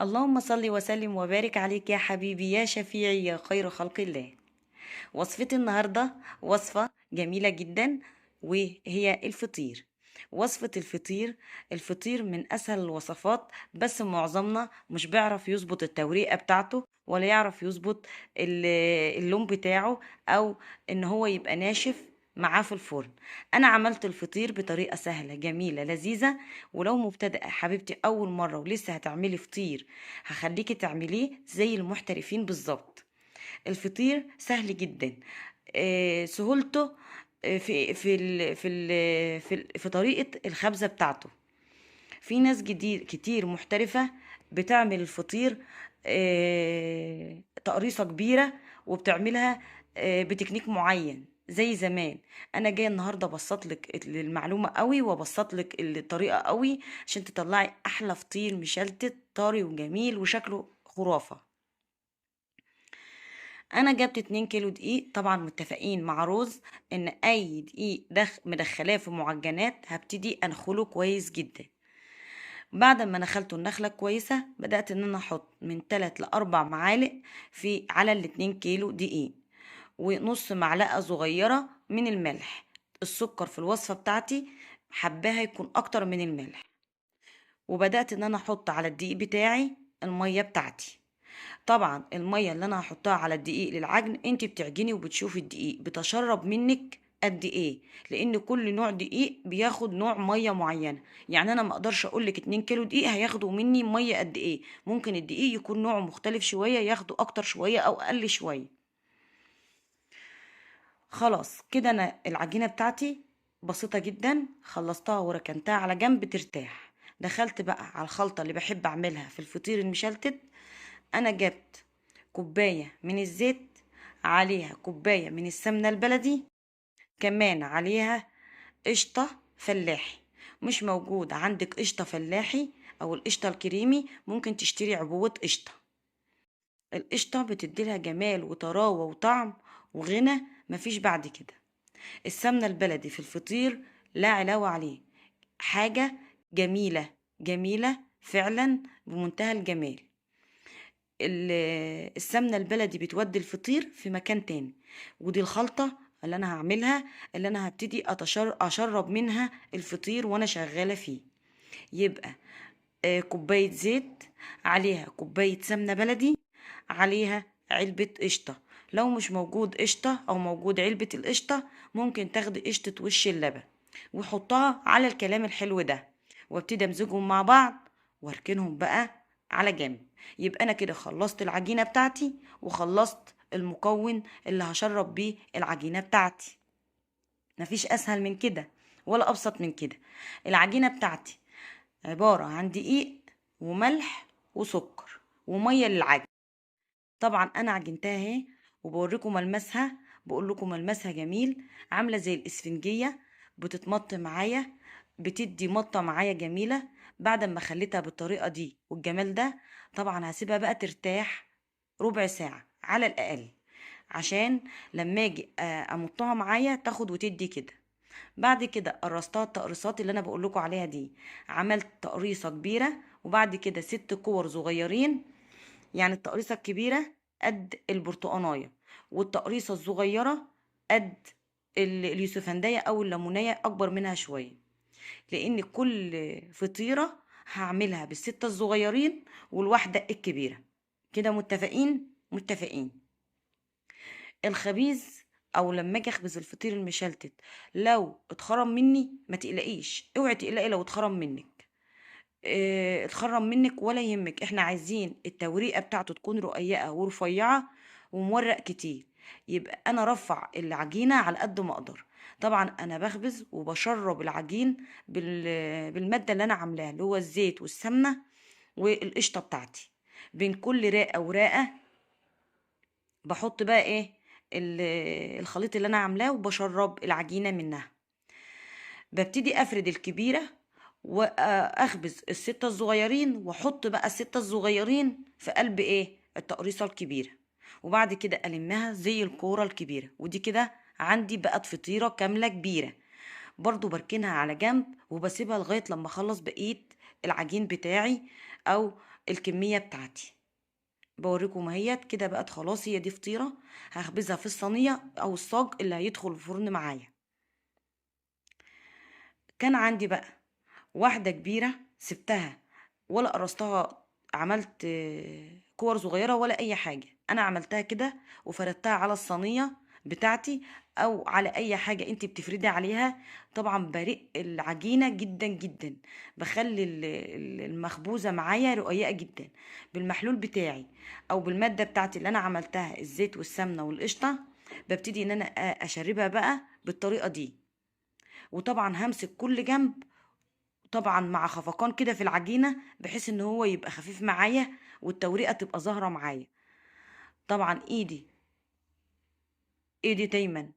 اللهم صل وسلم وبارك عليك يا حبيبي يا شفيعي يا خير خلق الله. وصفتي النهاردة وصفة جميلة جدا، وهي الفطير. وصفة الفطير من أسهل الوصفات، بس معظمنا مش بيعرف يظبط التوريقة بتاعته، ولا يعرف يظبط اللون بتاعه، أو إن هو يبقى ناشف معاه في الفرن. أنا عملت الفطير بطريقة سهلة جميلة لذيذة. ولو مبتدئة حبيبتي أول مرة ولسه هتعملي فطير، هخليكي تعمليه زي المحترفين بالظبط. الفطير سهل جدا. سهولته في طريقة الخبزة بتاعته. في ناس جديد كتير محترفة بتعمل الفطير تقريصة كبيرة، وبتعملها بتكنيك معين زي زمان. انا جايه النهارده ابسط لك المعلومه قوي، وابسط لك الطريقه قوي، عشان تطلعي احلى فطير مشلتت طري وجميل وشكله خرافه. انا جبت 2 كيلو دقيق، طبعا متفقين مع رز ان اي دقيق مدخلاه في معجنات هبتدي انخله كويس جدا. بعد ما نخلته النخله كويسه، بدات ان انا احط من 3 ل 4 معالق على ال 2 كيلو دقيق، ونص معلقه صغيره من الملح. السكر في الوصفه بتاعتي حباها يكون اكتر من الملح. وبدات ان انا احط على الدقيق بتاعي الميه بتاعتي. طبعا الميه اللي انا هحطها على الدقيق للعجن، انت بتعجني وبتشوفي الدقيق بتشرب منك قد ايه، لان كل نوع دقيق بياخد نوع ميه معينه. يعني انا ما اقدرش اقول لك 2 كيلو دقيق هياخدوا مني ميه قد ايه. ممكن الدقيق يكون نوعه مختلف شويه، ياخدوا اكتر شويه او اقل شويه. خلاص كده انا العجينه بتاعتي بسيطه جدا، خلصتها وركنتها على جنب ترتاح. دخلت بقى على الخلطه اللي بحب اعملها في الفطير المشلتت. انا جبت كوباية من الزيت، عليها كوباية من السمنة البلدي، كمان عليها قشطة فلاحي. مش موجود عندك قشطة فلاحي او القشطة الكريمي، ممكن تشتري عبوة قشطة. القشطة بتديلها جمال وطراوة وطعم وغنى مفيش بعد كده. السمنة البلدي في الفطير لا علاوة عليه، حاجة جميلة جميلة فعلا بمنتهى الجمال. السمنة البلدي بتودي الفطير في مكان تاني. ودي الخلطة اللي انا هعملها، اللي انا هبتدي اشرب منها الفطير وانا شغالة فيه. يبقى كوباية زيت، عليها كوباية سمنة بلدي، عليها علبة قشطة. لو مش موجود قشطة او موجود علبة القشطة، ممكن تاخدي قشطة وش اللبن وحطها على الكلام الحلو ده، وابتدي امزجهم مع بعض واركنهم بقى على جنب. يبقى انا كده خلصت العجينة بتاعتي، وخلصت المكون اللي هشرب بيه العجينة بتاعتي. مفيش اسهل من كده ولا ابسط من كده. العجينة بتاعتي عبارة عن دقيق وملح وسكر ومية للعجن. طبعا انا عجنتها اهي، وبوريكم ملمسها. بقول لكم ملمسها جميل، عاملة زي الاسفنجية، بتتمط معايا، بتدي مطة معايا جميلة. بعد ما خليتها بالطريقة دي والجمال ده، طبعا هسيبها بقى ترتاح ربع ساعة على الأقل، عشان لما اجي امطها معايا تاخد وتدي كده. بعد كده قرصتها التقريصات اللي انا بقول لكم عليها دي. عملت تقريصه كبيره، وبعد كده 6 كور صغيرين. يعني التقريصه الكبيره قد البرتقانايه، والتقريصه الصغيره قد اليوسفندية او الليمونية اكبر منها شويه. لان كل فطيره هعملها بالستة الصغيرين والواحده الكبيره. كده متفقين متفقين. الخبيز او لما اجي اخبز الفطير المشلتت، لو اتخرم مني ما تقلقيش، اوعي تقلقي لو اتخرم منك. اتخرم منك ولا يهمك، احنا عايزين التوريقه بتاعته تكون رقيقه ورفيعه ومورق كتير. يبقى انا رفع العجينه على قد ما اقدر. طبعا انا بخبز وبشرب العجين بالماده اللي انا عاملاها، اللي هو الزيت والسمنه والقشطه بتاعتي. بين كل راقه وراقه بحط بقى ايه الخليط اللي انا عاملاه، وبشرب العجينه منها. ببتدي افرد الكبيره واخبز الستة الصغيرين، واحط بقى الستة الصغيرين في قلب ايه التقريصه الكبيره. وبعد كده المها زي الكوره الكبيره، ودي كده عندي بقت فطيره كامله كبيره. برضو بركنها على جنب، وبسيبها لغايه لما اخلص بقيه العجين بتاعي، او الكمية بتاعتي. بوريكم اهيت كده بقت خلاص. هي دي فطيرة هخبزها في الصينية او الصاج اللي هيدخل الفرن معايا. كان عندي بقى واحدة كبيرة سبتها ولا قرصتها، عملت كور صغيرة ولا أي حاجة. أنا عملتها كده وفردتها على الصينية بتاعتي أو على أي حاجة أنت بتفردي عليها. طبعا برق العجينة جدا جدا، بخلي المخبوزة معايا رقيقة جدا بالمحلول بتاعي أو بالمادة بتاعتي اللي أنا عملتها، الزيت والسمنة والقشطة. ببتدي إن أنا أشربها بقى بالطريقة دي. وطبعا همسك كل جنب طبعا مع خفقان كده في العجينة بحيث ان هو يبقى خفيف معايا والتوريقة تبقى ظاهرة معايا. طبعا ايدي دايما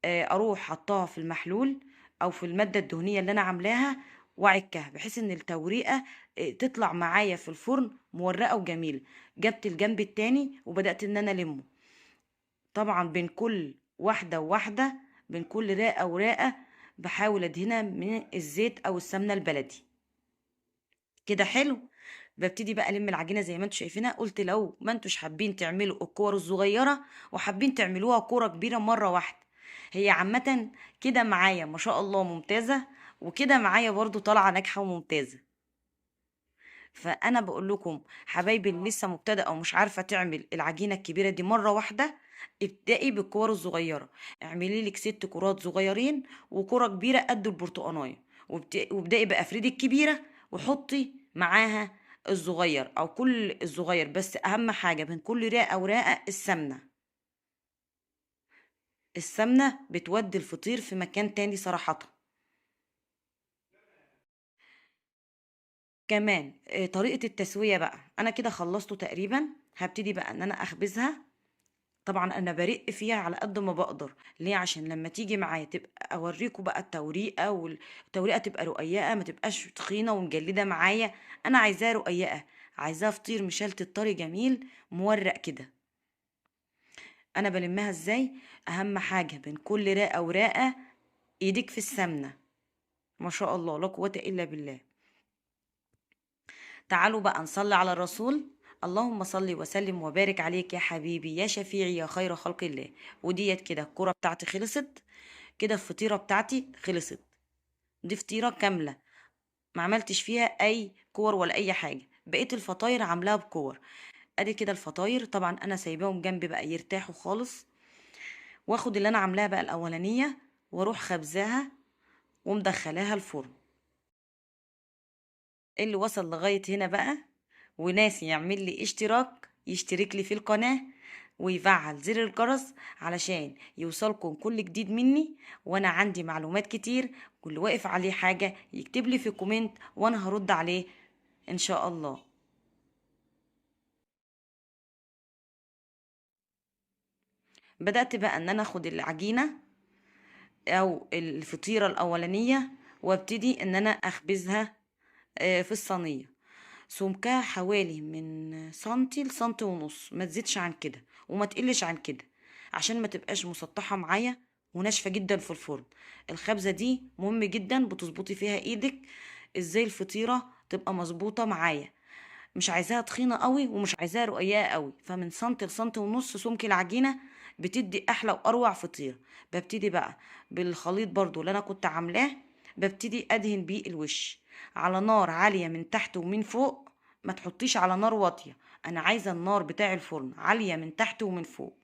اروح حطاها في المحلول او في المادة الدهنية اللي انا عاملاها وعكها بحيث ان التوريقة تطلع معايا في الفرن مورقة وجميلة. جبت الجنب التاني وبدأت ان انا المه. طبعا بين كل واحدة وواحدة، بين كل راقة وراقة بحاول ادهنها من الزيت او السمنة البلدي. كده حلو. ببتدي بقى الم العجينه زي ما انتوا شايفينها. قلت لو ما انتوش حابين تعملوا الكور الصغيره وحابين تعملوها كوره كبيره مره واحده، هي عامه كده معايا ما شاء الله ممتازه، وكده معايا برضو طالعه ناجحه وممتازه. فانا بقول لكم حبايبي اللي لسه مبتدئه او مش عارفه تعمل العجينه الكبيره دي مره واحده، ابدأي بالكور الصغيره. اعملي لك 6 كرات صغيرين وكره كبيره قد البرتقانيه، وابدأي بقى افردي الكبيره وحطي معاها الصغير او كل الصغير. بس اهم حاجه بين كل راقه وراقه السمنه بتودي الفطير في مكان تاني صراحه. كمان طريقه التسويه بقى انا كده خلصته تقريبا. هبتدي بقى ان انا اخبزها. طبعا انا برق فيها على قد ما بقدر. ليه؟ عشان لما تيجي معايا تبقى اوريكم بقى التوريقه، والتوريقه تبقى رقيقه ما تبقاش تخينه ومجلده معايا. انا عايزاها رقيقه، عايزاها فطير مشلتت طري جميل مورق كده. انا بلمها ازاي؟ اهم حاجه بين كل راقه وراقه ايديك في السمنه. ما شاء الله لا قوه الا بالله. تعالوا بقى نصلي على الرسول. اللهم صل وسلم وبارك عليك يا حبيبي يا شفيعي يا خير خلق الله. وديت كده الكرة بتاعتي خلصت. كده الفطيرة بتاعتي خلصت. دي فطيرة كاملة ما عملتش فيها اي كور ولا اي حاجة. بقيت الفطاير عاملاها بكور. ادي كده الفطاير. طبعا انا سايباهم جنبي بقى يرتاحوا خالص. واخد اللي انا عاملاها بقى الاولانية واروح خبزاها ومدخلاها الفرن. اللي وصل لغاية هنا بقى وناسي يعمل لي اشتراك يشترك لي في القناة ويفعل زر الجرس علشان يوصلكم كل جديد مني. وانا عندي معلومات كتير، كل واقف عليه حاجة يكتب لي في كومنت وانا هرد عليه ان شاء الله. بدأت بقى ان انا اخد العجينة او الفطيرة الاولانية وابتدي ان انا اخبزها في الصينية. سمكها حوالي من سنتي لسنتي ونص، ما تزيدش عن كده وما تقلش عن كده عشان ما تبقاش مسطحة معايا وناشفة جدا في الفرن. الخبزة دي مهم جدا بتظبطي فيها ايدك ازاي الفطيرة تبقى مظبوطة معايا. مش عايزاها تخينة قوي ومش عايزاها رقيقة قوي، فمن سنتي لسنتي ونص سمك العجينة بتدي احلى واروع فطيرة. ببتدي بقى بالخليط برضو اللي انا كنت عاملاه، ببتدي ادهن بيه الوش على نار عالية من تحت ومن فوق. ما تحطيش على نار واطية، انا عايزة النار بتاع الفرن عالية من تحت ومن فوق.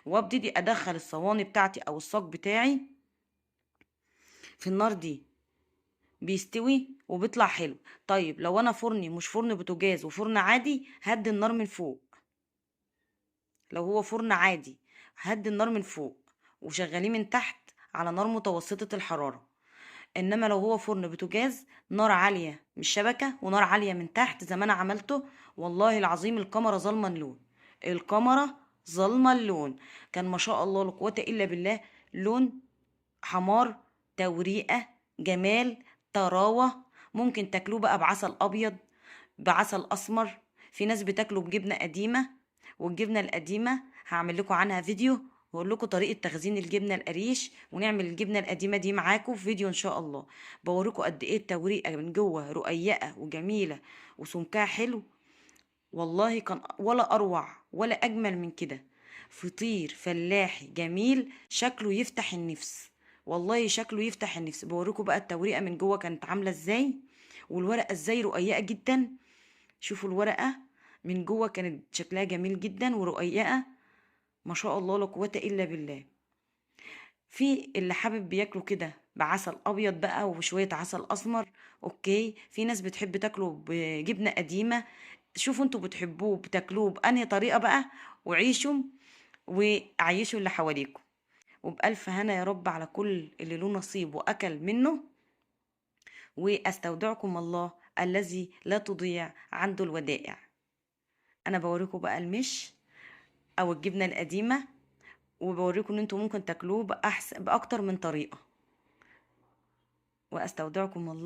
وابتدي ادخل الصواني بتاعتي او الصاج بتاعي في النار دي بيستوي وبيطلع حلو. طيب لو انا فرني مش فرن بوتاجاز وفرن عادي هدي النار من فوق. لو هو فرن عادي هدي النار من فوق وشغليه من تحت على نار متوسطة الحرارة. انما لو هو فرن بوتاجاز نار عالية مش شبكة ونار عالية من تحت زي ما انا عملته. والله العظيم الكاميرا ظالمة اللون، الكاميرا ظالمة اللون. كان ما شاء الله لا قوة الا بالله لون حمار، توريقة، جمال، طراوة. ممكن تاكلوه بقى بعسل ابيض، بعسل اسمر. في ناس بتاكله بجبنة قديمة، والجبنة القديمة هعمل لكم عنها فيديو واقول لكم طريقة تخزين الجبنة القريش، ونعمل الجبنة القديمة دي معاكم في فيديو ان شاء الله. بوريكم قد ايه التوريقة من جوه رقيقة وجميلة وسمكها حلو. والله كان ولا اروع ولا اجمل من كده. فطير فلاحي جميل شكله يفتح النفس. والله شكله يفتح النفس. بوريكم بقى التوريقه من جوه كانت عامله ازاي، والورقه ازاي رقيقه جدا. شوفوا الورقه من جوه كانت شكلها جميل جدا ورقيقه، ما شاء الله لا قوه الا بالله. في اللي حابب بياكله كده بعسل ابيض بقى وشويه عسل اسمر، اوكي. في ناس بتحب تاكله بجبنه قديمه. شوفوا انتوا بتحبوه بتاكلوه بأنهي طريقه بقى، وعيشوا وعيشوا اللي حواليكم. وبألف هنا يا رب على كل اللي له نصيب واكل منه. واستودعكم الله الذي لا تضيع عنده الودائع. انا بوريكم بقى المش او الجبنه القديمه، وبوريكم ان انتوا ممكن تاكلوه باكتر من طريقه. واستودعكم الله.